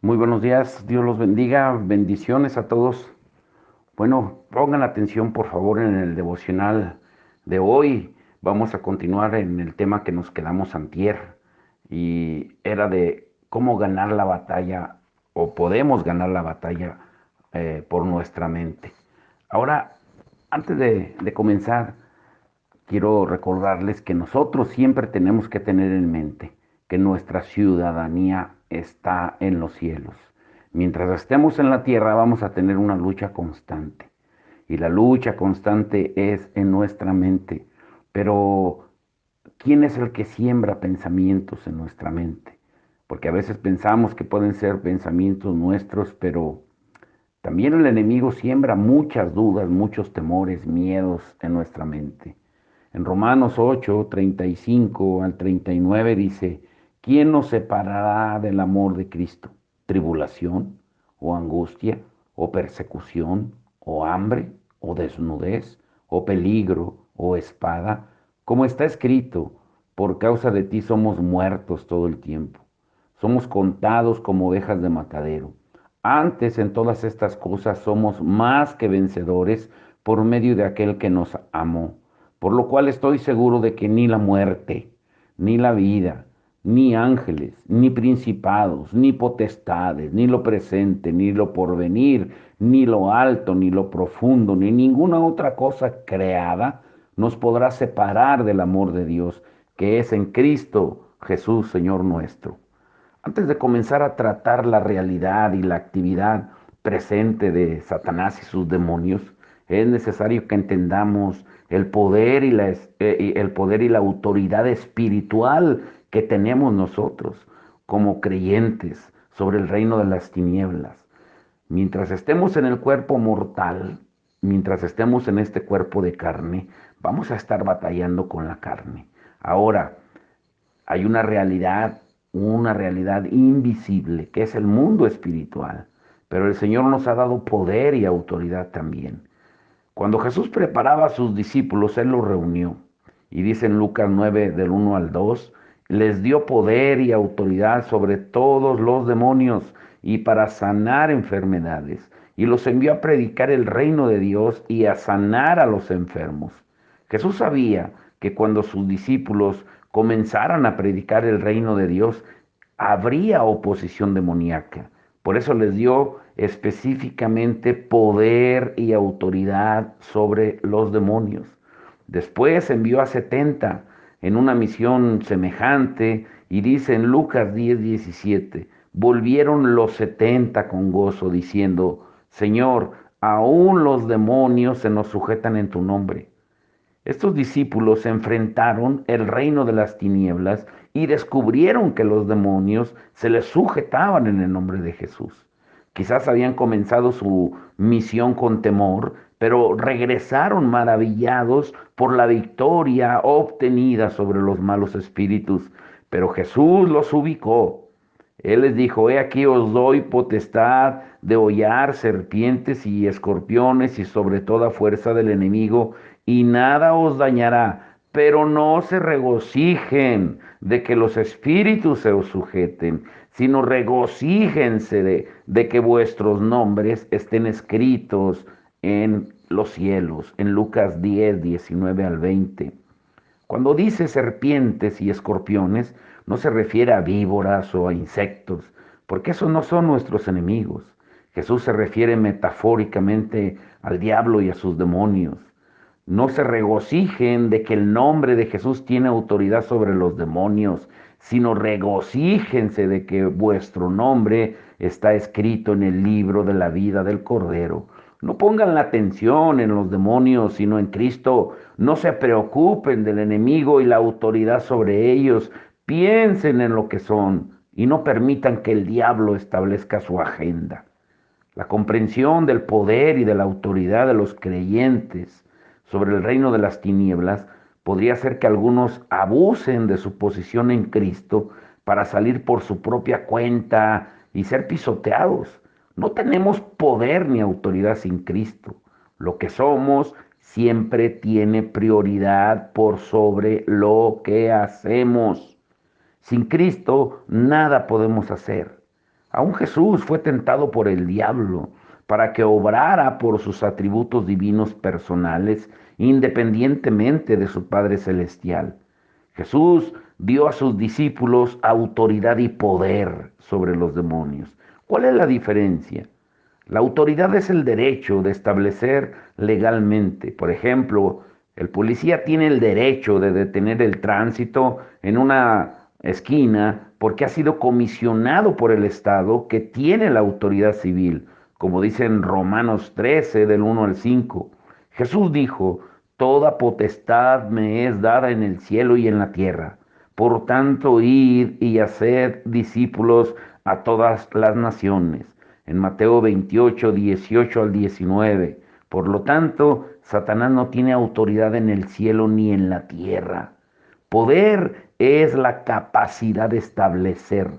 Muy buenos días, Dios los bendiga, bendiciones a todos. Bueno, pongan atención por favor en el devocional de hoy. Vamos a continuar en el tema que nos quedamos antier y era de cómo ganar la batalla o podemos ganar la batalla por nuestra mente. Ahora, antes de comenzar, quiero recordarles que nosotros siempre tenemos que tener en mente que nuestra ciudadanía está en los cielos. Mientras estemos en la tierra vamos a tener una lucha constante. Y la lucha constante es en nuestra mente. Pero, ¿quién es el que siembra pensamientos en nuestra mente? Porque a veces pensamos que pueden ser pensamientos nuestros, pero también el enemigo siembra muchas dudas, muchos temores, miedos en nuestra mente. En Romanos 8, 35 al 39 dice, ¿quién nos separará del amor de Cristo? ¿Tribulación o angustia o persecución o hambre o desnudez o peligro o espada? Como está escrito, por causa de ti somos muertos todo el tiempo. Somos contados como ovejas de matadero. Antes en todas estas cosas somos más que vencedores por medio de aquel que nos amó. Por lo cual estoy seguro de que ni la muerte, ni la vida, ni ángeles, ni principados, ni potestades, ni lo presente, ni lo porvenir, ni lo alto, ni lo profundo, ni ninguna otra cosa creada nos podrá separar del amor de Dios, que es en Cristo Jesús, Señor nuestro. Antes de comenzar a tratar la realidad y la actividad presente de Satanás y sus demonios, es necesario que entendamos el poder y la autoridad espiritual que tenemos nosotros como creyentes sobre el reino de las tinieblas. Mientras estemos en el cuerpo mortal, mientras estemos en este cuerpo de carne, vamos a estar batallando con la carne. Ahora, hay una realidad invisible, que es el mundo espiritual. Pero el Señor nos ha dado poder y autoridad también. Cuando Jesús preparaba a sus discípulos, Él los reunió. Y dice en Lucas 9, del 1 al 2, les dio poder y autoridad sobre todos los demonios y para sanar enfermedades. Y los envió a predicar el reino de Dios y a sanar a los enfermos. Jesús sabía que cuando sus discípulos comenzaran a predicar el reino de Dios, habría oposición demoníaca. Por eso les dio específicamente poder y autoridad sobre los demonios. Después envió a 70 en una misión semejante y dice en Lucas 10:17, volvieron los 70 con gozo diciendo, Señor, aún los demonios se nos sujetan en tu nombre. Estos discípulos enfrentaron el reino de las tinieblas y descubrieron que los demonios se les sujetaban en el nombre de Jesús. Quizás habían comenzado su misión con temor, pero regresaron maravillados por la victoria obtenida sobre los malos espíritus. Pero Jesús los ubicó. Él les dijo, he aquí os doy potestad de hollar serpientes y escorpiones y sobre toda fuerza del enemigo, y nada os dañará, pero no se regocijen de que los espíritus se os sujeten, sino regocíjense de que vuestros nombres estén escritos en los cielos, en Lucas 10, 19 al 20. Cuando dice serpientes y escorpiones, no se refiere a víboras o a insectos, porque esos no son nuestros enemigos. Jesús se refiere metafóricamente al diablo y a sus demonios. No se regocijen de que el nombre de Jesús tiene autoridad sobre los demonios, sino regocíjense de que vuestro nombre está escrito en el libro de la vida del Cordero. No pongan la atención en los demonios, sino en Cristo. No se preocupen del enemigo y la autoridad sobre ellos. Piensen en lo que son y no permitan que el diablo establezca su agenda. La comprensión del poder y de la autoridad de los creyentes sobre el reino de las tinieblas podría hacer que algunos abusen de su posición en Cristo para salir por su propia cuenta y ser pisoteados. No tenemos poder ni autoridad sin Cristo. Lo que somos siempre tiene prioridad por sobre lo que hacemos. Sin Cristo nada podemos hacer. Aún Jesús fue tentado por el diablo para que obrara por sus atributos divinos personales, independientemente de su Padre Celestial. Jesús dio a sus discípulos autoridad y poder sobre los demonios. ¿Cuál es la diferencia? La autoridad es el derecho de establecer legalmente. Por ejemplo, el policía tiene el derecho de detener el tránsito en una esquina porque ha sido comisionado por el Estado que tiene la autoridad civil, como dice en Romanos 13 del 1 al 5. Jesús dijo, toda potestad me es dada en el cielo y en la tierra. Por tanto, id y haced discípulos a todas las naciones. En Mateo 28, 18 al 19. Por lo tanto, Satanás no tiene autoridad en el cielo ni en la tierra. Poder es la capacidad de establecer.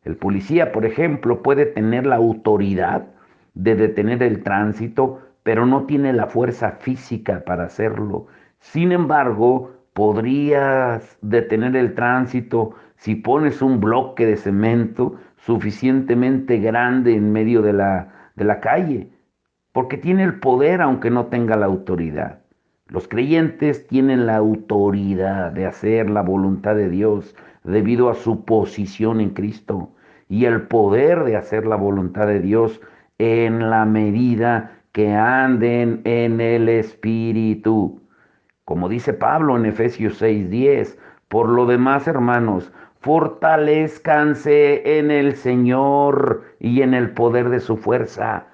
El policía, por ejemplo, puede tener la autoridad de detener el tránsito, pero no tiene la fuerza física para hacerlo. Sin embargo, podrías detener el tránsito si pones un bloque de cemento suficientemente grande en medio de la calle, porque tiene el poder aunque no tenga la autoridad. Los creyentes tienen la autoridad de hacer la voluntad de Dios debido a su posición en Cristo y el poder de hacer la voluntad de Dios en la medida que anden en el Espíritu. Como dice Pablo en Efesios 6:10, por lo demás, hermanos, fortalezcanse en el Señor y en el poder de su fuerza.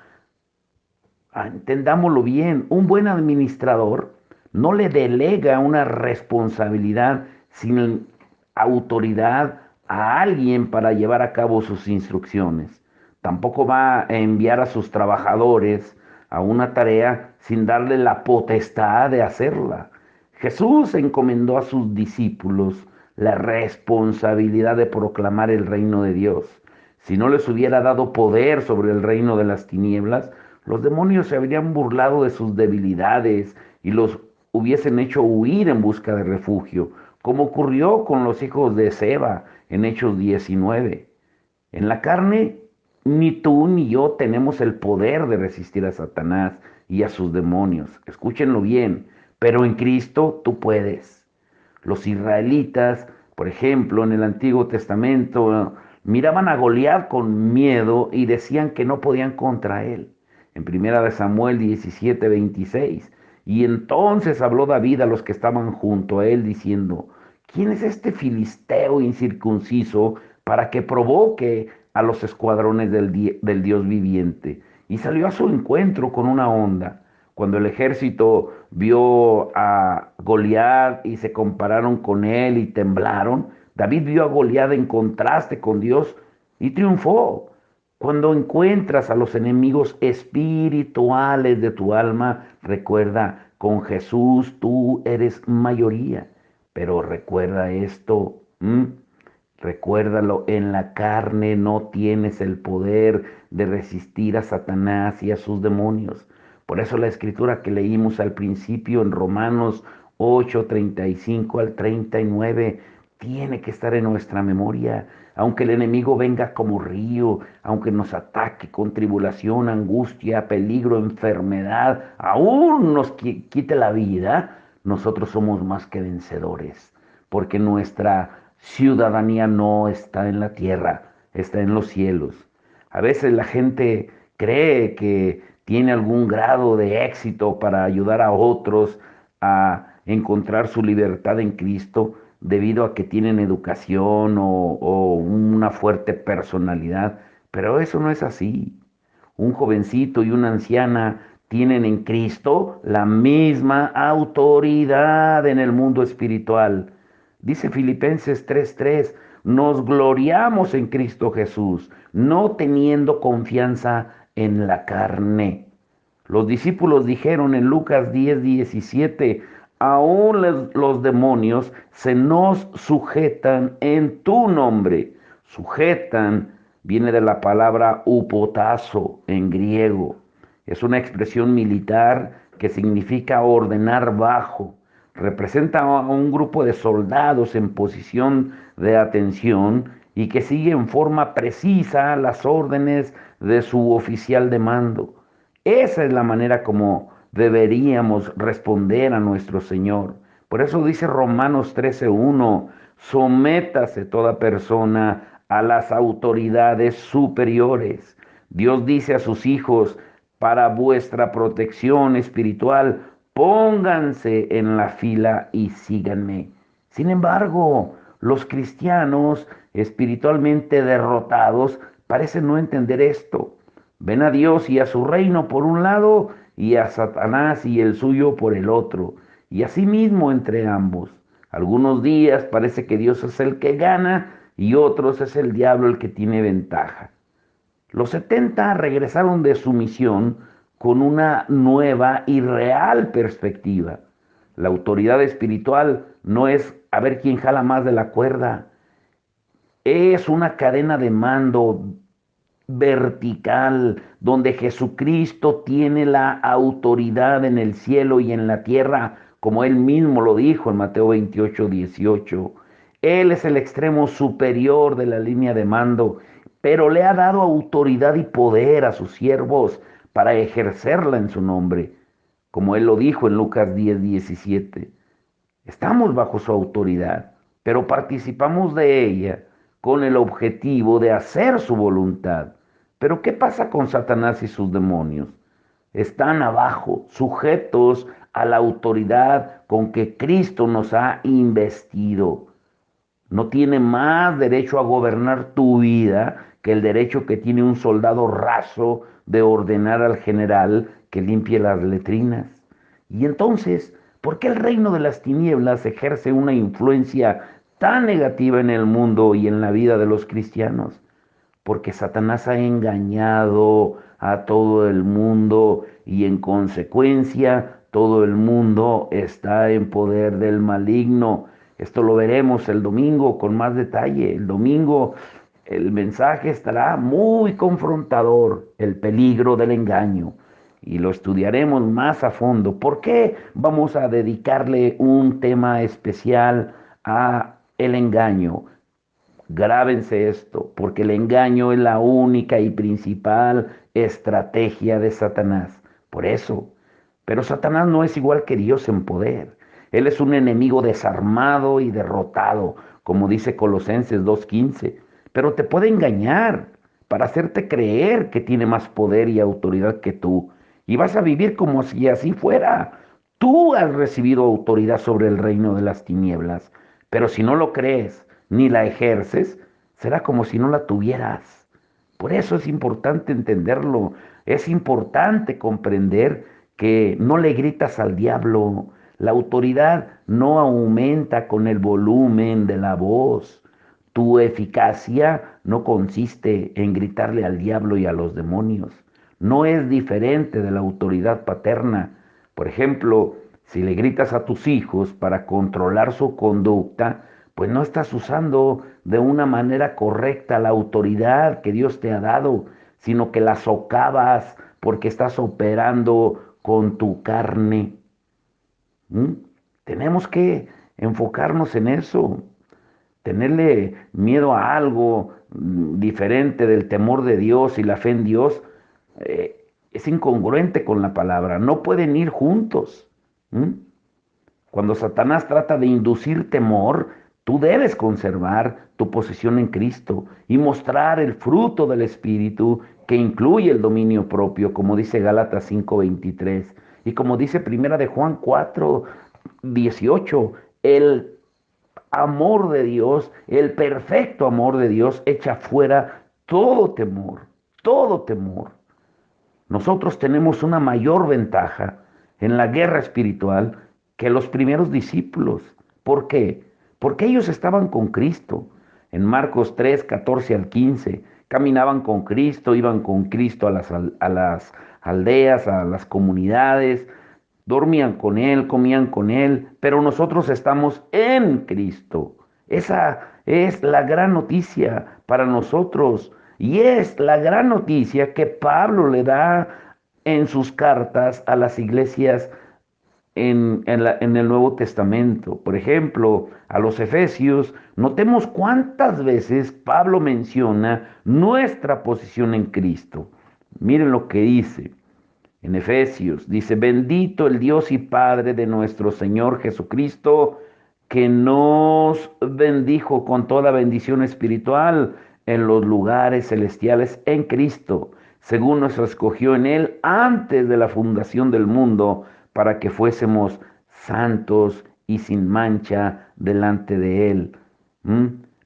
Entendámoslo bien, un buen administrador no le delega una responsabilidad sin autoridad a alguien para llevar a cabo sus instrucciones. Tampoco va a enviar a sus trabajadores a una tarea sin darle la potestad de hacerla. Jesús encomendó a sus discípulos la responsabilidad de proclamar el reino de Dios. Si no les hubiera dado poder sobre el reino de las tinieblas, los demonios se habrían burlado de sus debilidades y los hubiesen hecho huir en busca de refugio, como ocurrió con los hijos de Seba en Hechos 19. En la carne, ni tú ni yo tenemos el poder de resistir a Satanás y a sus demonios. Escúchenlo bien, pero en Cristo tú puedes. Los israelitas, por ejemplo, en el Antiguo Testamento, miraban a Goliat con miedo y decían que no podían contra él. En primera de Samuel 17:26. Y entonces habló David a los que estaban junto a él diciendo, ¿quién es este filisteo incircunciso para que provoque a los escuadrones del Dios viviente? Y salió a su encuentro con una honda. Cuando el ejército vio a Goliat y se compararon con él y temblaron, David vio a Goliat en contraste con Dios y triunfó. Cuando encuentras a los enemigos espirituales de tu alma, recuerda, con Jesús tú eres mayoría. Pero recuerda esto, recuérdalo, en la carne no tienes el poder de resistir a Satanás y a sus demonios. Por eso la escritura que leímos al principio en Romanos 8:35 al 39 tiene que estar en nuestra memoria. Aunque el enemigo venga como río, aunque nos ataque con tribulación, angustia, peligro, enfermedad, aún nos quite la vida, nosotros somos más que vencedores, porque nuestra ciudadanía no está en la tierra, está en los cielos. A veces la gente cree que tiene algún grado de éxito para ayudar a otros a encontrar su libertad en Cristo debido a que tienen educación o una fuerte personalidad, pero eso no es así. Un jovencito y una anciana tienen en Cristo la misma autoridad en el mundo espiritual. Dice Filipenses 3:3, nos gloriamos en Cristo Jesús, no teniendo confianza en la carne. Los discípulos dijeron en Lucas 10:17, aún los demonios se nos sujetan en tu nombre. Sujetan viene de la palabra upotazo en griego. Es una expresión militar que significa ordenar bajo. Representa a un grupo de soldados en posición de atención y que sigue en forma precisa las órdenes de su oficial de mando. Esa es la manera como deberíamos responder a nuestro Señor. Por eso dice Romanos 13:1, sométase toda persona a las autoridades superiores. Dios dice a sus hijos, para vuestra protección espiritual, pónganse en la fila y síganme. Sin embargo, los cristianos espiritualmente derrotados parecen no entender esto. Ven a Dios y a su reino por un lado y a Satanás y el suyo por el otro, y asimismo entre ambos. Algunos días parece que Dios es el que gana y otros es el diablo el que tiene ventaja. Los 70 regresaron de su misión con una nueva y real perspectiva. La autoridad espiritual no es a ver quién jala más de la cuerda, es una cadena de mando vertical donde Jesucristo tiene la autoridad en el cielo y en la tierra, como él mismo lo dijo en Mateo 28:18. Él es el extremo superior de la línea de mando, pero le ha dado autoridad y poder a sus siervos para ejercerla en su nombre, como él lo dijo en Lucas 10:17. Estamos bajo su autoridad, pero participamos de ella con el objetivo de hacer su voluntad. Pero ¿qué pasa con Satanás y sus demonios? Están abajo, sujetos a la autoridad con que Cristo nos ha investido. No tiene más derecho a gobernar tu vida que el derecho que tiene un soldado raso de ordenar al general que limpie las letrinas. Y entonces, ¿por qué el reino de las tinieblas ejerce una influencia tan negativa en el mundo y en la vida de los cristianos? Porque Satanás ha engañado a todo el mundo y en consecuencia todo el mundo está en poder del maligno. Esto lo veremos el domingo con más detalle. El domingo el mensaje estará muy confrontador, el peligro del engaño. Y lo estudiaremos más a fondo. ¿Por qué vamos a dedicarle un tema especial a el engaño? Grábense esto, porque el engaño es la única y principal estrategia de Satanás. Por eso, pero Satanás no es igual que Dios en poder. Él es un enemigo desarmado y derrotado, como dice Colosenses 2:15. Pero te puede engañar para hacerte creer que tiene más poder y autoridad que tú. Y vas a vivir como si así fuera. Tú has recibido autoridad sobre el reino de las tinieblas, pero si no lo crees ni la ejerces, será como si no la tuvieras. Por eso es importante entenderlo, es importante comprender que no le gritas al diablo. La autoridad no aumenta con el volumen de la voz. Tu eficacia no consiste en gritarle al diablo y a los demonios. No es diferente de la autoridad paterna. Por ejemplo, si le gritas a tus hijos para controlar su conducta, pues no estás usando de una manera correcta la autoridad que Dios te ha dado, sino que la socavas porque estás operando con tu carne. ¿Mm? Tenemos que enfocarnos en eso, tenerle miedo a algo diferente del temor de Dios y la fe en Dios, es incongruente con la palabra, no pueden ir juntos. ¿Mm? Cuando Satanás trata de inducir temor, tú debes conservar tu posición en Cristo y mostrar el fruto del Espíritu que incluye el dominio propio, como dice Gálatas 5:23 y como dice Primera de Juan 4:18. El amor de Dios, el perfecto amor de Dios echa fuera todo temor, todo temor. Nosotros tenemos una mayor ventaja en la guerra espiritual que los primeros discípulos. ¿Por qué? Porque ellos estaban con Cristo. En Marcos 3:14 al 15, caminaban con Cristo, iban con Cristo a las aldeas, a las comunidades, dormían con Él, comían con Él, pero nosotros estamos en Cristo. Esa es la gran noticia para nosotros. Y es la gran noticia que Pablo le da en sus cartas a las iglesias en el Nuevo Testamento. Por ejemplo, a los Efesios, notemos cuántas veces Pablo menciona nuestra posición en Cristo. Miren lo que dice en Efesios. Dice, bendito el Dios y Padre de nuestro Señor Jesucristo, que nos bendijo con toda bendición espiritual en los lugares celestiales en Cristo, según nos escogió en Él antes de la fundación del mundo, para que fuésemos santos y sin mancha delante de Él,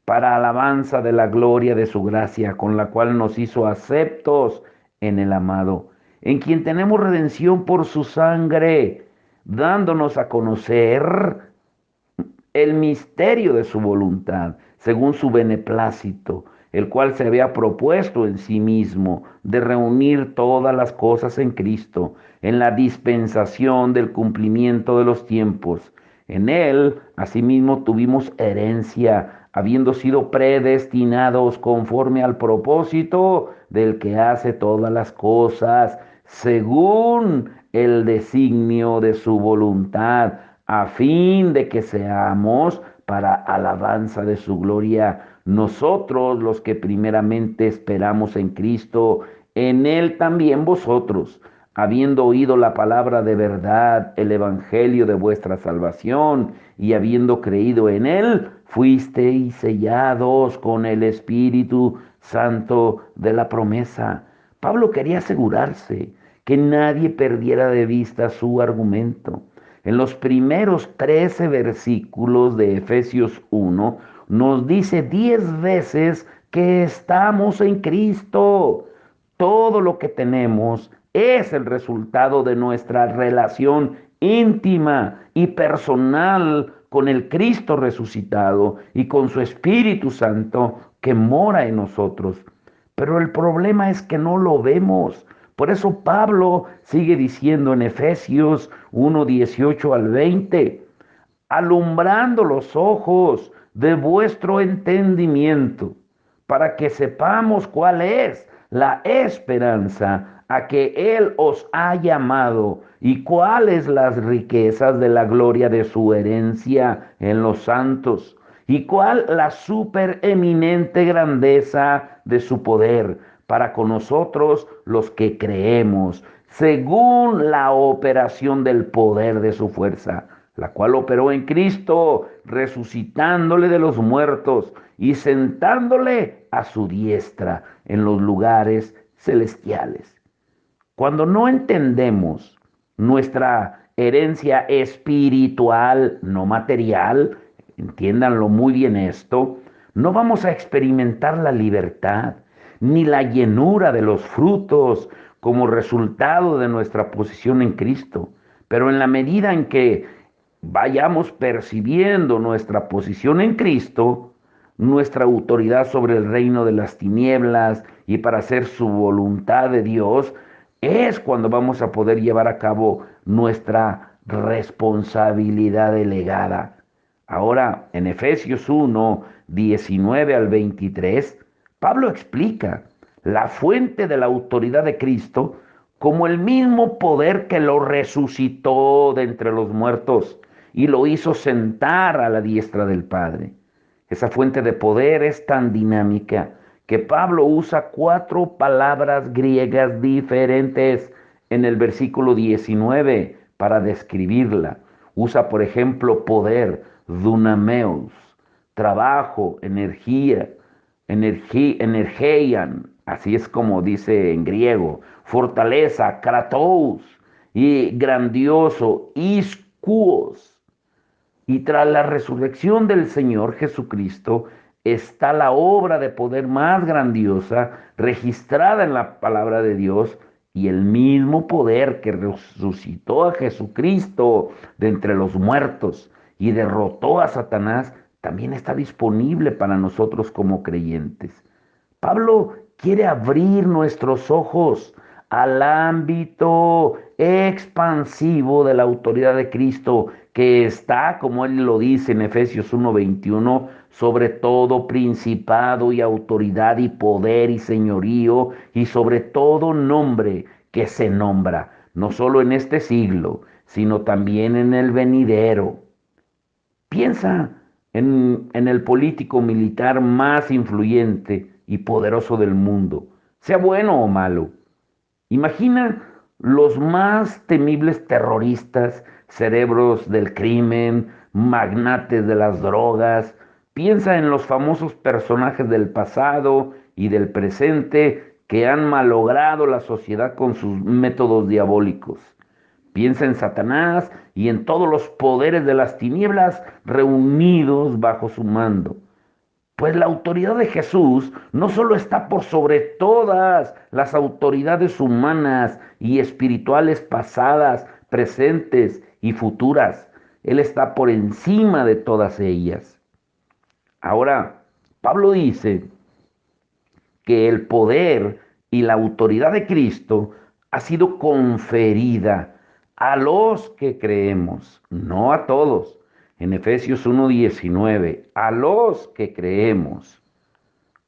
para alabanza de la gloria de su gracia, con la cual nos hizo aceptos en el amado, en quien tenemos redención por su sangre, dándonos a conocer el misterio de su voluntad, según su beneplácito, el cual se había propuesto en sí mismo de reunir todas las cosas en Cristo, en la dispensación del cumplimiento de los tiempos. En él, asimismo, tuvimos herencia, habiendo sido predestinados conforme al propósito del que hace todas las cosas, según el designio de su voluntad, a fin de que seamos para alabanza de su gloria, nosotros los que primeramente esperamos en Cristo, en Él también vosotros, habiendo oído la palabra de verdad, el evangelio de vuestra salvación, y habiendo creído en Él, fuisteis sellados con el Espíritu Santo de la promesa. Pablo quería asegurarse que nadie perdiera de vista su argumento. En los primeros 13 versículos de Efesios 1 nos dice 10 veces que estamos en Cristo. Todo lo que tenemos es el resultado de nuestra relación íntima y personal con el Cristo resucitado y con su Espíritu Santo que mora en nosotros. Pero el problema es que no lo vemos. Por eso Pablo sigue diciendo en Efesios 1:18 al 20, alumbrando los ojos de vuestro entendimiento, para que sepamos cuál es la esperanza a que Él os ha llamado y cuáles las riquezas de la gloria de su herencia en los santos y cuál la supereminente grandeza de su poder para con nosotros los que creemos, según la operación del poder de su fuerza, la cual operó en Cristo, resucitándole de los muertos y sentándole a su diestra en los lugares celestiales. Cuando no entendemos nuestra herencia espiritual, no material, entiéndanlo muy bien esto, no vamos a experimentar la libertad ni la llenura de los frutos como resultado de nuestra posición en Cristo. Pero en la medida en que vayamos percibiendo nuestra posición en Cristo, nuestra autoridad sobre el reino de las tinieblas y para hacer su voluntad de Dios, es cuando vamos a poder llevar a cabo nuestra responsabilidad delegada. Ahora, en Efesios 1:19 al 23, Pablo explica la fuente de la autoridad de Cristo como el mismo poder que lo resucitó de entre los muertos y lo hizo sentar a la diestra del Padre. Esa fuente de poder es tan dinámica que Pablo usa 4 palabras griegas diferentes en el versículo 19 para describirla. Usa, por ejemplo, poder, dunameus, trabajo, energeian, así es como dice en griego, fortaleza, kratos, y grandioso, iskuos. Y tras la resurrección del Señor Jesucristo está la obra de poder más grandiosa registrada en la palabra de Dios, y el mismo poder que resucitó a Jesucristo de entre los muertos y derrotó a Satanás también está disponible para nosotros como creyentes. Pablo quiere abrir nuestros ojos al ámbito expansivo de la autoridad de Cristo, que está, como él lo dice en Efesios 1:21, sobre todo principado y autoridad y poder y señorío y sobre todo nombre que se nombra, no solo en este siglo, sino también en el venidero. Piensa en el político militar más influyente y poderoso del mundo, sea bueno o malo. Imagina los más temibles terroristas, cerebros del crimen, magnates de las drogas. Piensa en los famosos personajes del pasado y del presente que han malogrado la sociedad con sus métodos diabólicos. Piensa en Satanás y en todos los poderes de las tinieblas reunidos bajo su mando. Pues la autoridad de Jesús no solo está por sobre todas las autoridades humanas y espirituales pasadas, presentes y futuras. Él está por encima de todas ellas. Ahora, Pablo dice que el poder y la autoridad de Cristo ha sido conferida a los que creemos, no a todos. En Efesios 1:19, a los que creemos.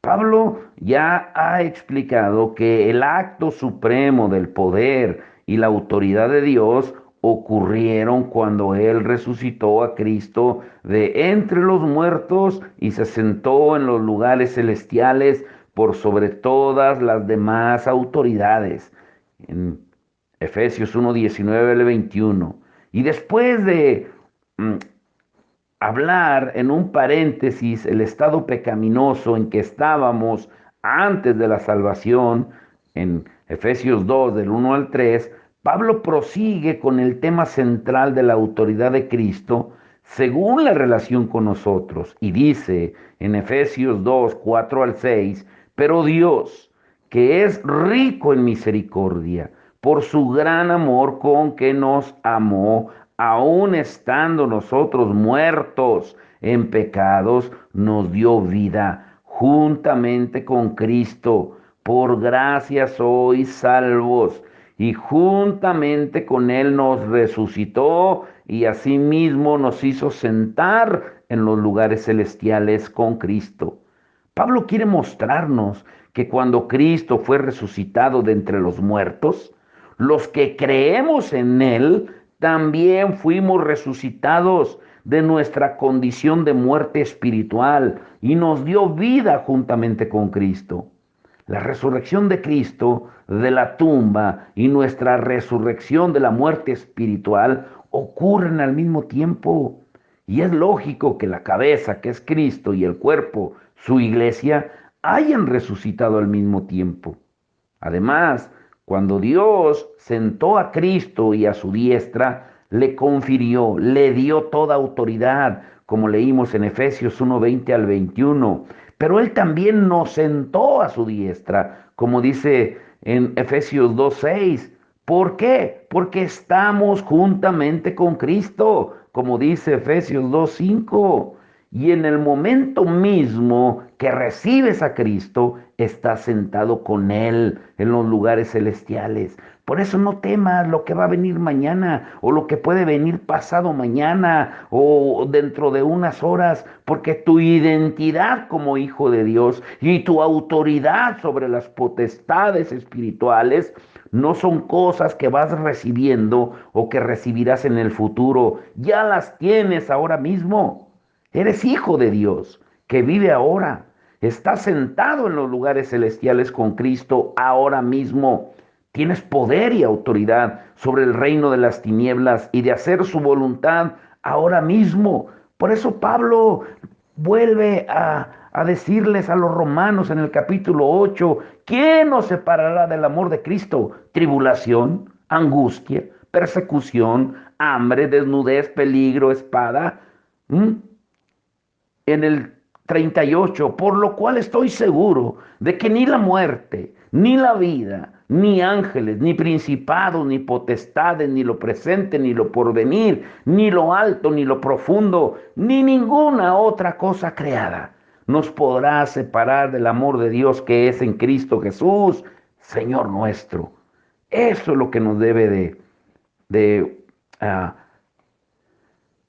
Pablo ya ha explicado que el acto supremo del poder y la autoridad de Dios ocurrieron cuando Él resucitó a Cristo de entre los muertos y se sentó en los lugares celestiales por sobre todas las demás autoridades. En Efesios 1:19 al 21. Y después de hablar en un paréntesis el estado pecaminoso en que estábamos antes de la salvación, en Efesios 2, del 1 al 3, Pablo prosigue con el tema central de la autoridad de Cristo según la relación con nosotros. Y dice en Efesios 2, 4 al 6, pero Dios, que es rico en misericordia, por su gran amor con que nos amó, aun estando nosotros muertos en pecados, nos dio vida juntamente con Cristo. Por gracia sois salvos, y juntamente con Él nos resucitó y asimismo nos hizo sentar en los lugares celestiales con Cristo. Pablo quiere mostrarnos que cuando Cristo fue resucitado de entre los muertos, los que creemos en Él también fuimos resucitados de nuestra condición de muerte espiritual y nos dio vida juntamente con Cristo. La resurrección de Cristo de la tumba y nuestra resurrección de la muerte espiritual ocurren al mismo tiempo. Y es lógico que la cabeza, que es Cristo, y el cuerpo, su iglesia, hayan resucitado al mismo tiempo. Además, cuando Dios sentó a Cristo y a su diestra, le confirió, le dio toda autoridad, como leímos en Efesios 1:20 al 21. Pero Él también nos sentó a su diestra, como dice en Efesios 2:6. ¿Por qué? Porque estamos juntamente con Cristo, como dice Efesios 2:5. Y en el momento mismo que recibes a Cristo, estás sentado con Él en los lugares celestiales. Por eso no temas lo que va a venir mañana o lo que puede venir pasado mañana o dentro de unas horas, porque tu identidad como hijo de Dios y tu autoridad sobre las potestades espirituales no son cosas que vas recibiendo o que recibirás en el futuro. Ya las tienes ahora mismo. Eres hijo de Dios que vive ahora. Estás sentado en los lugares celestiales con Cristo ahora mismo. Tienes poder y autoridad sobre el reino de las tinieblas y de hacer su voluntad ahora mismo. Por eso Pablo vuelve a decirles a los romanos en el capítulo 8, ¿quién nos separará del amor de Cristo? Tribulación, angustia, persecución, hambre, desnudez, peligro, espada. ¿Mm? En el 38, por lo cual estoy seguro de que ni la muerte, ni la vida, ni ángeles, ni principados, ni potestades, ni lo presente, ni lo porvenir, ni lo alto, ni lo profundo, ni ninguna otra cosa creada nos podrá separar del amor de Dios que es en Cristo Jesús, Señor nuestro. Eso es lo que nos debe de, uh,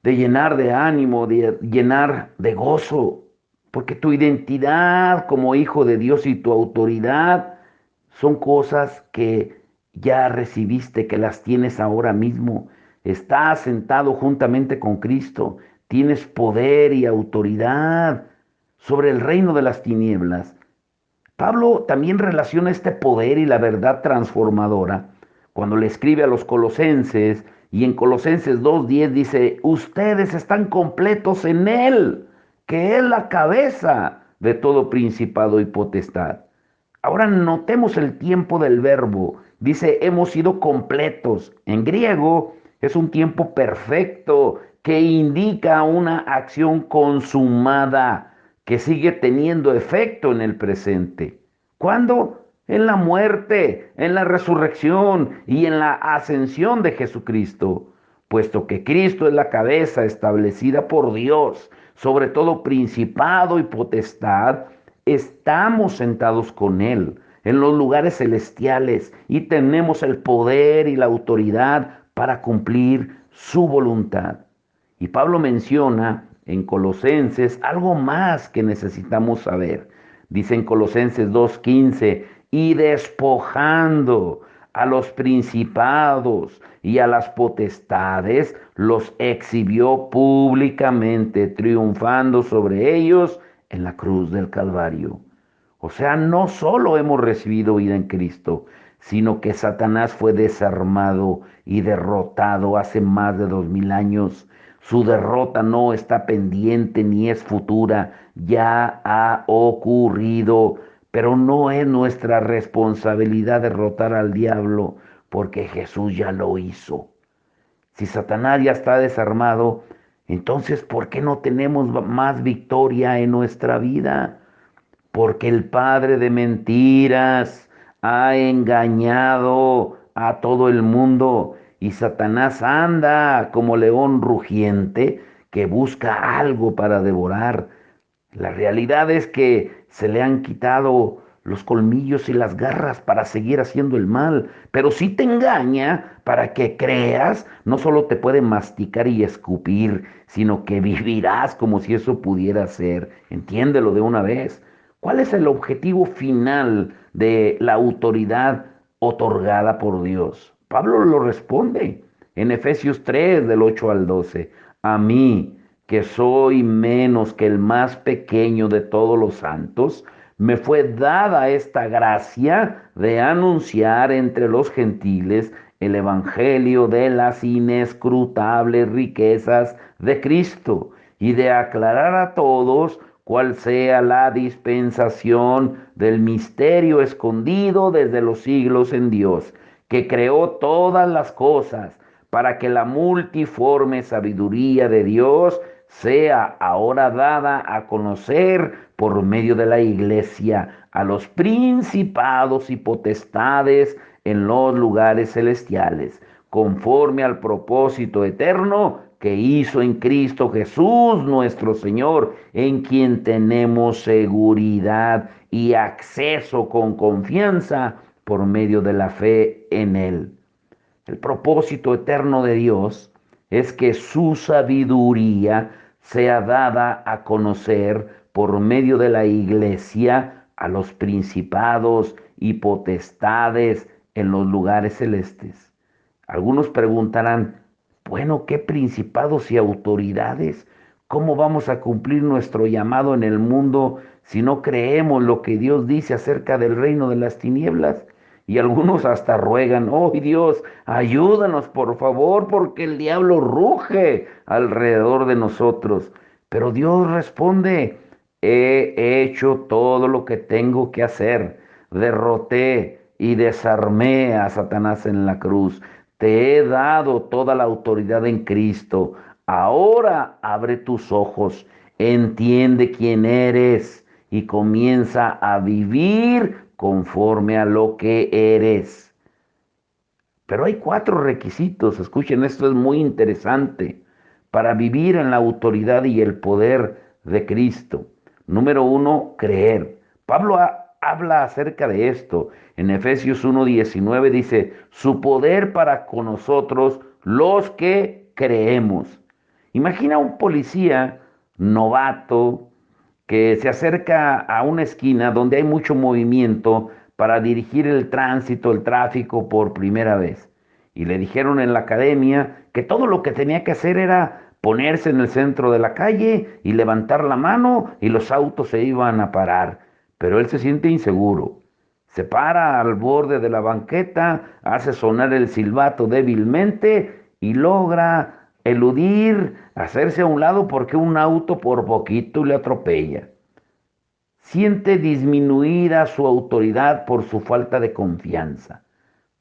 de llenar de ánimo, de llenar de gozo, porque tu identidad como hijo de Dios y tu autoridad son cosas que ya recibiste, que las tienes ahora mismo. estás sentado juntamente con Cristo, tienes poder y autoridad sobre el reino de las tinieblas. Pablo también relaciona este poder y la verdad transformadora cuando le escribe a los colosenses y en Colosenses 2:10 dice, ustedes están completos en Él, que es la cabeza de todo principado y potestad. Ahora notemos el tiempo del verbo. Dice, hemos sido completos. En griego es un tiempo perfecto que indica una acción consumada que sigue teniendo efecto en el presente. ¿Cuándo? En la muerte, en la resurrección y en la ascensión de Jesucristo, puesto que Cristo es la cabeza establecida por Dios sobre todo principado y potestad, estamos sentados con Él en los lugares celestiales y tenemos el poder y la autoridad para cumplir su voluntad. Y Pablo menciona en Colosenses algo más que necesitamos saber. Dice en Colosenses 2:15, y despojando a los principados y a las potestades, los exhibió públicamente, triunfando sobre ellos en la cruz del Calvario. O sea, no solo hemos recibido vida en Cristo, sino que Satanás fue desarmado y derrotado hace más de 2000 años. Su derrota no está pendiente ni es futura, ya ha ocurrido, pero no es nuestra responsabilidad derrotar al diablo, porque Jesús ya lo hizo. Si Satanás ya está desarmado, entonces ¿por qué no tenemos más victoria en nuestra vida? Porque el padre de mentiras ha engañado a todo el mundo y Satanás anda como león rugiente que busca algo para devorar. La realidad es que se le han quitado los colmillos y las garras para seguir haciendo el mal, pero si te engaña para que creas, no solo te puede masticar y escupir, sino que vivirás como si eso pudiera ser. Entiéndelo de una vez. ¿Cuál es el objetivo final de la autoridad otorgada por Dios? Pablo lo responde en Efesios 3, del 8 al 12. A mí, que soy menos que el más pequeño de todos los santos, me fue dada esta gracia de anunciar entre los gentiles el evangelio de las inescrutables riquezas de Cristo y de aclarar a todos cuál sea la dispensación del misterio escondido desde los siglos en Dios, que creó todas las cosas para que la multiforme sabiduría de Dios sea ahora dada a conocer por medio de la iglesia a los principados y potestades en los lugares celestiales, conforme al propósito eterno que hizo en Cristo Jesús nuestro Señor, en quien tenemos seguridad y acceso con confianza por medio de la fe en Él. El propósito eterno de Dios es que su sabiduría sea dada a conocer por medio de la iglesia a los principados y potestades en los lugares celestes. Algunos preguntarán, bueno, ¿qué principados y autoridades? ¿Cómo vamos a cumplir nuestro llamado en el mundo si no creemos lo que Dios dice acerca del reino de las tinieblas? Y algunos hasta ruegan, oh Dios, ayúdanos por favor, porque el diablo ruge alrededor de nosotros. Pero Dios responde, he hecho todo lo que tengo que hacer. Derroté y desarmé a Satanás en la cruz. Te he dado toda la autoridad en Cristo. Ahora abre tus ojos, entiende quién eres y comienza a vivir conforme a lo que eres. Pero hay 4 requisitos, escuchen, esto es muy interesante, para vivir en la autoridad y el poder de Cristo. Número 1, creer. Pablo habla acerca de esto. En Efesios 1:19 dice, su poder para con nosotros los que creemos. Imagina un policía novato que se acerca a una esquina donde hay mucho movimiento para dirigir el tránsito, el tráfico por primera vez. y le dijeron en la academia que todo lo que tenía que hacer era ponerse en el centro de la calle y levantar la mano y los autos se iban a parar. Pero él se siente inseguro. Se para al borde de la banqueta, hace sonar el silbato débilmente y logra eludir, hacerse a un lado porque un auto por poquito le atropella. Siente disminuida su autoridad por su falta de confianza.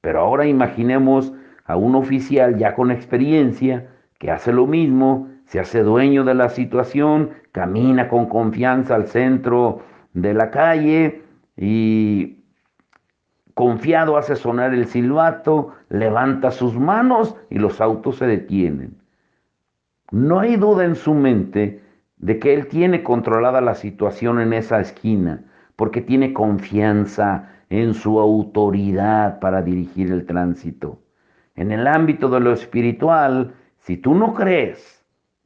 Pero ahora imaginemos a un oficial ya con experiencia que hace lo mismo, se hace dueño de la situación, camina con confianza al centro de la calle y confiado hace sonar el silbato, levanta sus manos y los autos se detienen. No hay duda en su mente de que él tiene controlada la situación en esa esquina, porque tiene confianza en su autoridad para dirigir el tránsito. En el ámbito de lo espiritual, si tú no crees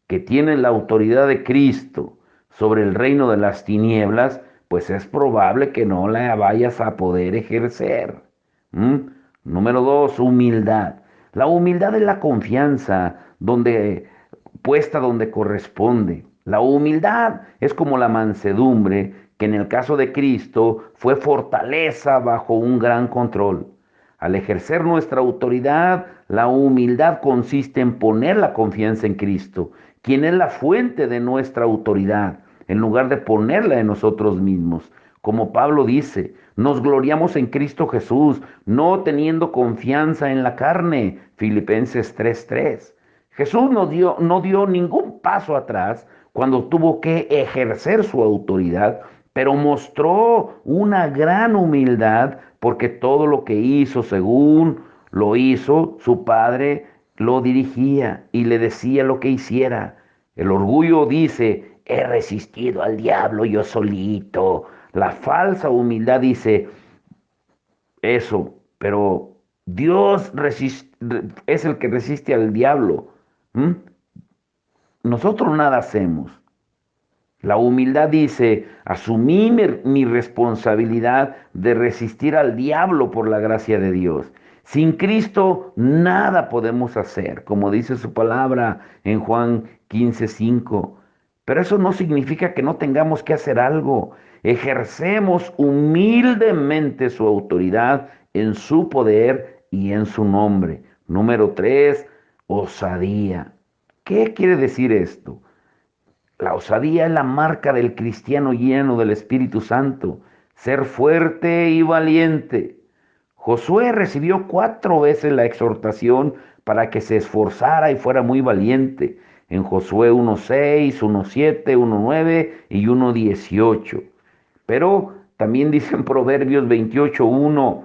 que tienes la autoridad de Cristo sobre el reino de las tinieblas, pues es probable que no la vayas a poder ejercer. ¿Mm? Número dos, humildad. La humildad es la confianza puesta donde corresponde. La humildad es como la mansedumbre, que en el caso de Cristo fue fortaleza bajo un gran control. Al ejercer nuestra autoridad, la humildad consiste en poner la confianza en Cristo, quien es la fuente de nuestra autoridad, en lugar de ponerla en nosotros mismos. Como Pablo dice, nos gloriamos en Cristo Jesús, no teniendo confianza en la carne. Filipenses 3:3. Jesús no dio ningún paso atrás cuando tuvo que ejercer su autoridad, pero mostró una gran humildad porque todo lo que hizo, según lo hizo, su padre lo dirigía y le decía lo que hiciera. El orgullo dice, he resistido al diablo yo solito. La falsa humildad dice eso, pero es el que resiste al diablo. ¿Mm? Nosotros nada hacemos. La humildad dice, asumí mi responsabilidad de resistir al diablo por la gracia de Dios. Sin Cristo nada podemos hacer, como dice su palabra en Juan 15:5. Pero eso no significa que no tengamos que hacer algo. Ejercemos humildemente su autoridad en su poder y en su nombre. Número tres, osadía. ¿Qué quiere decir esto? La osadía es la marca del cristiano lleno del Espíritu Santo. Ser fuerte y valiente. Josué recibió 4 veces la exhortación para que se esforzara y fuera muy valiente. En Josué 1:6, 1:7, 1:9 y 1:18. Pero también dice en Proverbios 28:1,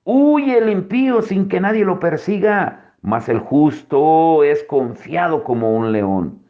huye el impío sin que nadie lo persiga, mas el justo es confiado como un león.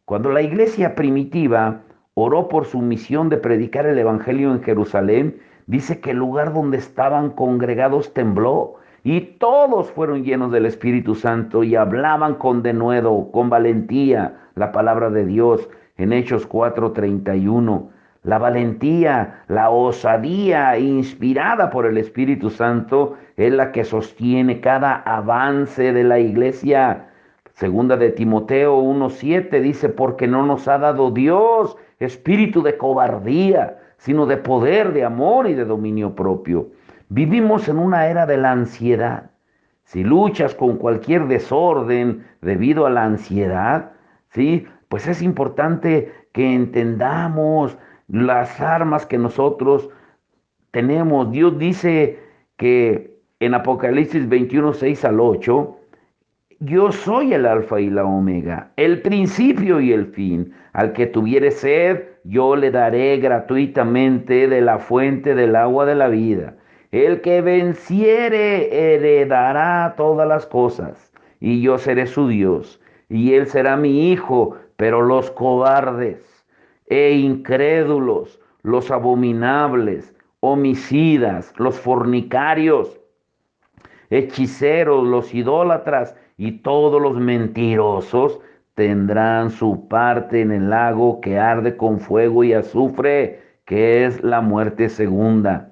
Cuando la iglesia primitiva oró por su misión de predicar el Evangelio en Jerusalén, dice que el lugar donde estaban congregados tembló y todos fueron llenos del Espíritu Santo y hablaban con denuedo, con valentía, la palabra de Dios en Hechos 4:31. La valentía, la osadía inspirada por el Espíritu Santo es la que sostiene cada avance de la iglesia. Segunda de Timoteo 1:7 dice, porque no nos ha dado Dios espíritu de cobardía, sino de poder, de amor y de dominio propio. Vivimos en una era de la ansiedad. Si luchas con cualquier desorden debido a la ansiedad, ¿sí? Pues es importante que entendamos las armas que nosotros tenemos. Dios dice que en Apocalipsis 21:6 al 8, yo soy el alfa y la omega, el principio y el fin. Al que tuviere sed, yo le daré gratuitamente de la fuente del agua de la vida. El que venciere heredará todas las cosas, y yo seré su Dios, y él será mi hijo. Pero los cobardes e incrédulos, los abominables, homicidas, los fornicarios, hechiceros, los idólatras y todos los mentirosos tendrán su parte en el lago que arde con fuego y azufre, que es la muerte segunda.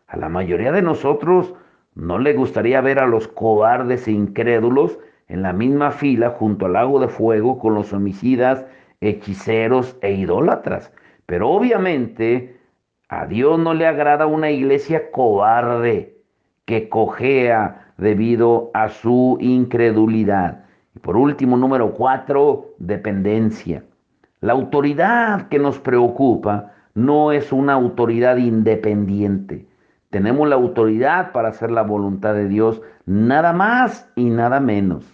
A la mayoría de nosotros No le gustaría ver a los cobardes e incrédulos en la misma fila junto al lago de fuego con los homicidas, hechiceros e idólatras. Pero obviamente a Dios no le agrada una iglesia cobarde que cojea debido a su incredulidad. Y por último, número 4, dependencia. La autoridad que nos preocupa no es una autoridad independiente. Tenemos la autoridad para hacer la voluntad de Dios, nada más y nada menos.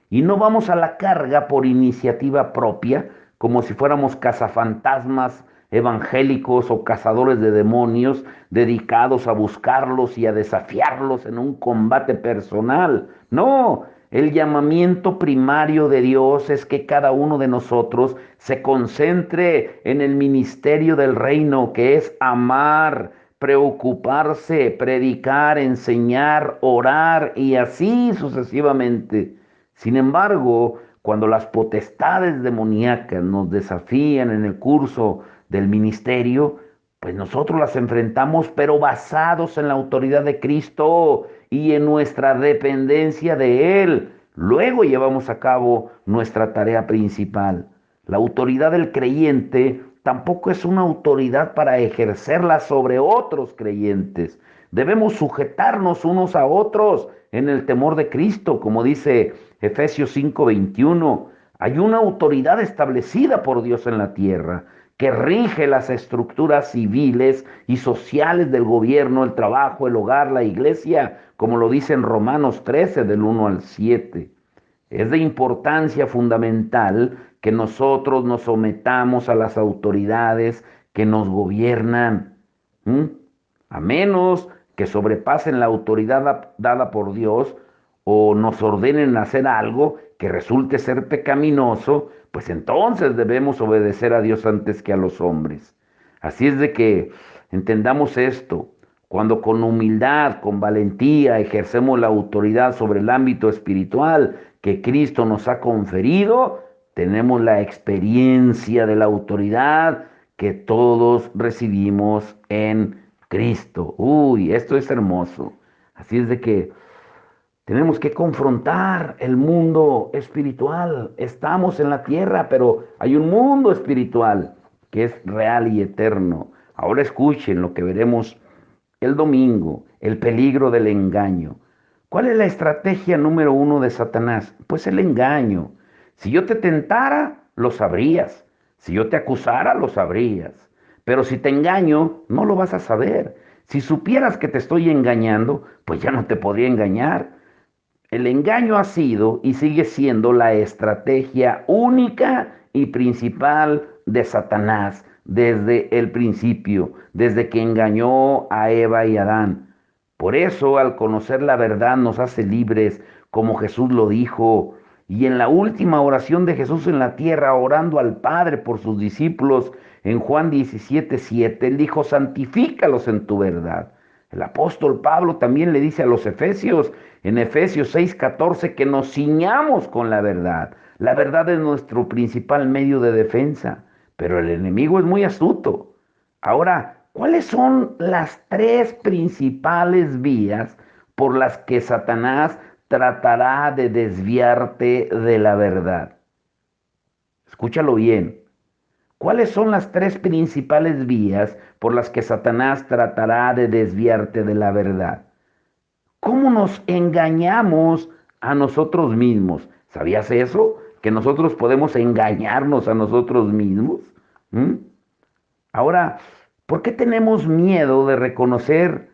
Y no vamos a la carga por iniciativa propia, como si fuéramos cazafantasmas evangélicos o cazadores de demonios dedicados a buscarlos y a desafiarlos en un combate personal. No, el llamamiento primario de Dios es que cada uno de nosotros se concentre en el ministerio del reino, que es amar, preocuparse, predicar, enseñar, orar y así sucesivamente. Sin embargo, cuando las potestades demoníacas nos desafían en el curso del ministerio, pues nosotros las enfrentamos, pero basados en la autoridad de Cristo y en nuestra dependencia de Él. Luego llevamos a cabo nuestra tarea principal. La autoridad del creyente tampoco es una autoridad para ejercerla sobre otros creyentes. Debemos sujetarnos unos a otros en el temor de Cristo, como dice Efesios 5:21. Hay una autoridad establecida por Dios en la tierra que rige las estructuras civiles y sociales del gobierno, el trabajo, el hogar, la iglesia, como lo dice en Romanos 13 del 1 al 7. Es de importancia fundamental que nosotros nos sometamos a las autoridades que nos gobiernan, ¿m? A menos que sobrepasen la autoridad dada por Dios o nos ordenen hacer algo que resulte ser pecaminoso, pues entonces debemos obedecer a Dios antes que a los hombres. Así es de que entendamos esto. Cuando con humildad, con valentía ejercemos la autoridad sobre el ámbito espiritual que Cristo nos ha conferido, tenemos la experiencia de la autoridad que todos recibimos en Cristo. Uy, esto es hermoso. Así es de que tenemos que confrontar el mundo espiritual. Estamos en la tierra, pero hay un mundo espiritual que es real y eterno. Ahora escuchen lo que veremos el domingo, el peligro del engaño. ¿Cuál es la estrategia número 1 de Satanás? Pues el engaño. Si yo te tentara, lo sabrías. Si yo te acusara, lo sabrías. Pero si te engaño, no lo vas a saber. Si supieras que te estoy engañando, pues ya no te podría engañar. El engaño ha sido y sigue siendo la estrategia única y principal de Satanás desde el principio, desde que engañó a Eva y Adán. Por eso, al conocer la verdad, nos hace libres, como Jesús lo dijo. Y en la última oración de Jesús en la tierra, orando al Padre por sus discípulos, en Juan 17:7, él dijo: santifícalos en tu verdad. El apóstol Pablo también le dice a los Efesios, en Efesios 6:14, que nos ciñamos con la verdad. La verdad es nuestro principal medio de defensa, pero el enemigo es muy astuto. Ahora, ¿cuáles son las tres principales vías por las que Satanás tratará de desviarte de la verdad? Escúchalo bien. ¿Cuáles son las tres principales vías por las que Satanás tratará de desviarte de la verdad? ¿Cómo nos engañamos a nosotros mismos? ¿Sabías eso? Que nosotros podemos engañarnos a nosotros mismos. ¿Mm? Ahora, ¿por qué tenemos miedo de reconocer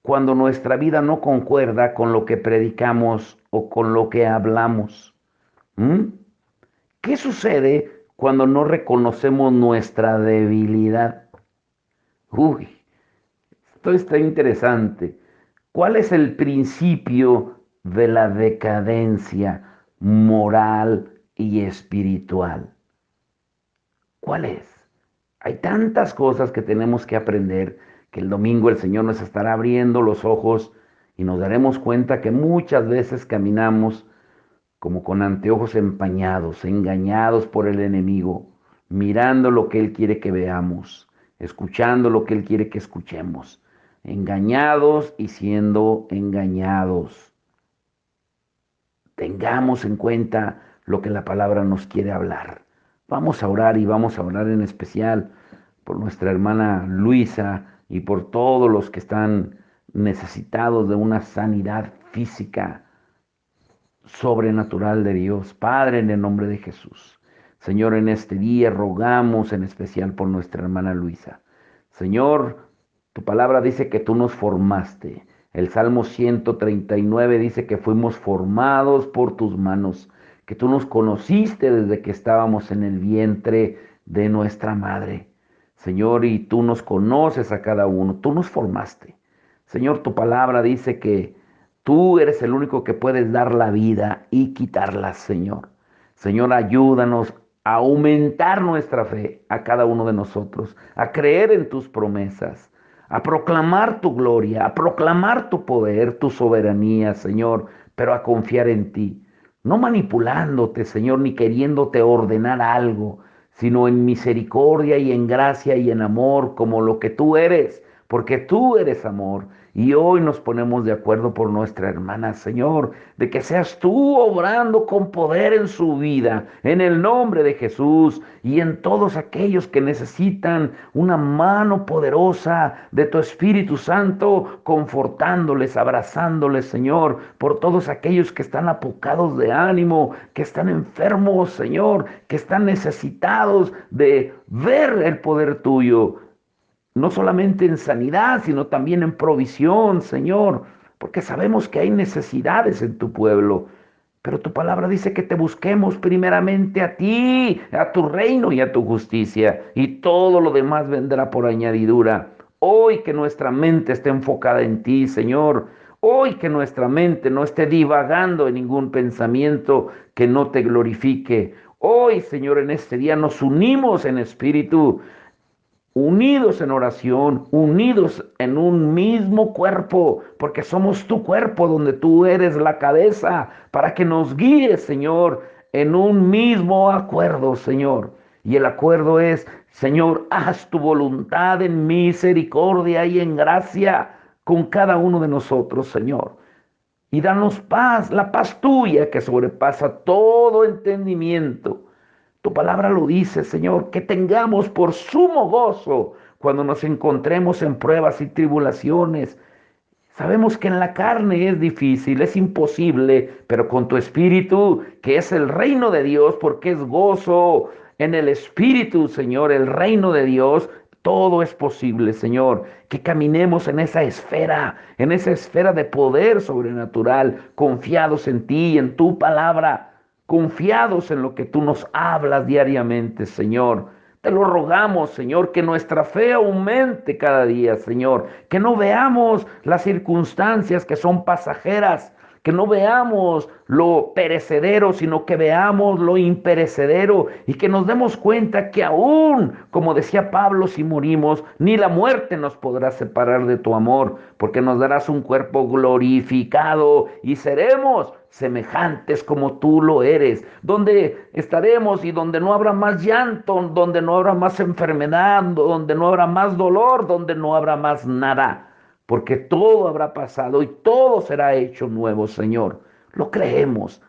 cuando nuestra vida no concuerda con lo que predicamos o con lo que hablamos? ¿Mm? ¿Qué sucede cuando no reconocemos nuestra debilidad? Uy, esto está interesante. ¿Cuál es el principio de la decadencia moral y espiritual? ¿Cuál es? Hay tantas cosas que tenemos que aprender que el domingo el Señor nos estará abriendo los ojos y nos daremos cuenta que muchas veces caminamos como con anteojos empañados, engañados por el enemigo, mirando lo que Él quiere que veamos, escuchando lo que Él quiere que escuchemos. engañados y siendo engañados. Tengamos en cuenta lo que la palabra nos quiere hablar. Vamos a orar y vamos a orar en especial por nuestra hermana Luisa y por todos los que están necesitados de una sanidad física sobrenatural de Dios. Padre, en el nombre de Jesús. Señor, en este día rogamos en especial por nuestra hermana Luisa. Señor, tu palabra dice que tú nos formaste. El Salmo 139 dice que fuimos formados por tus manos, que tú nos conociste desde que estábamos en el vientre de nuestra madre. Señor, y tú nos conoces a cada uno, tú nos formaste. Señor, tu palabra dice que tú eres el único que puedes dar la vida y quitarla, Señor. Señor, ayúdanos a aumentar nuestra fe a cada uno de nosotros, a creer en tus promesas, a proclamar tu gloria, a proclamar tu poder, tu soberanía, Señor, pero a confiar en ti. No manipulándote, Señor, ni queriéndote ordenar algo, sino en misericordia y en gracia y en amor, como lo que tú eres, porque tú eres amor. Y hoy nos ponemos de acuerdo por nuestra hermana, Señor, de que seas tú obrando con poder en su vida, en el nombre de Jesús, y en todos aquellos que necesitan una mano poderosa de tu Espíritu Santo, confortándoles, abrazándoles, Señor, por todos aquellos que están apocados de ánimo, que están enfermos, Señor, que están necesitados de ver el poder tuyo no solamente en sanidad, sino también en provisión, Señor, porque sabemos que hay necesidades en tu pueblo. Pero tu palabra dice que te busquemos primeramente a ti, a tu reino y a tu justicia, y todo lo demás vendrá por añadidura. Hoy que nuestra mente esté enfocada en ti, Señor. Hoy que nuestra mente no esté divagando en ningún pensamiento que no te glorifique. Hoy, Señor, en este día nos unimos en espíritu, unidos en oración, unidos en un mismo cuerpo, porque somos tu cuerpo donde tú eres la cabeza, para que nos guíes, Señor, en un mismo acuerdo, Señor. Y el acuerdo es, Señor, haz tu voluntad en misericordia y en gracia con cada uno de nosotros, Señor. Y danos paz, la paz tuya que sobrepasa todo entendimiento. Tu palabra lo dice, Señor, que tengamos por sumo gozo cuando nos encontremos en pruebas y tribulaciones. Sabemos que en la carne es difícil, es imposible, pero con tu espíritu, que es el reino de Dios, porque es gozo en el espíritu, Señor, el reino de Dios, todo es posible, Señor. Que caminemos en esa esfera de poder sobrenatural, confiados en ti y en tu palabra, confiados en lo que tú nos hablas diariamente, Señor. Te lo rogamos, Señor, que nuestra fe aumente cada día, Señor. Que no veamos las circunstancias que son pasajeras, que no veamos lo perecedero, sino que veamos lo imperecedero y que nos demos cuenta que aún, como decía Pablo, si morimos, ni la muerte nos podrá separar de tu amor, porque nos darás un cuerpo glorificado y seremos semejantes como tú lo eres, donde estaremos y donde no habrá más llanto, donde no habrá más enfermedad, donde no habrá más dolor, donde no habrá más nada, porque todo habrá pasado y todo será hecho nuevo, Señor. Lo creemos,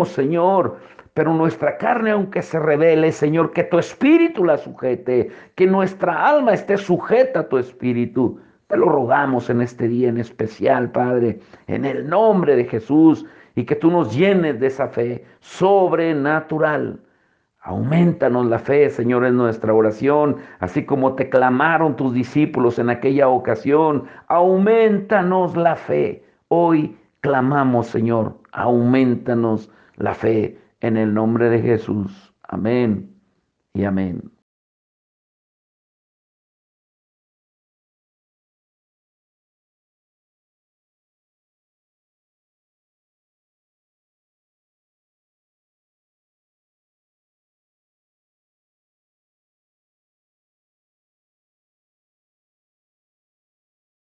Señor. Pero nuestra carne, aunque se revele, Señor, que tu espíritu la sujete, que nuestra alma esté sujeta a tu espíritu. Te lo rogamos en este día en especial, Padre, en el nombre de Jesús, y que tú nos llenes de esa fe sobrenatural. Aumentanos la fe, Señor, en nuestra oración, así como te clamaron tus discípulos en aquella ocasión. Aumentanos la fe. Hoy clamamos, Señor, aumentanos la fe en el nombre de Jesús. Amén y amén.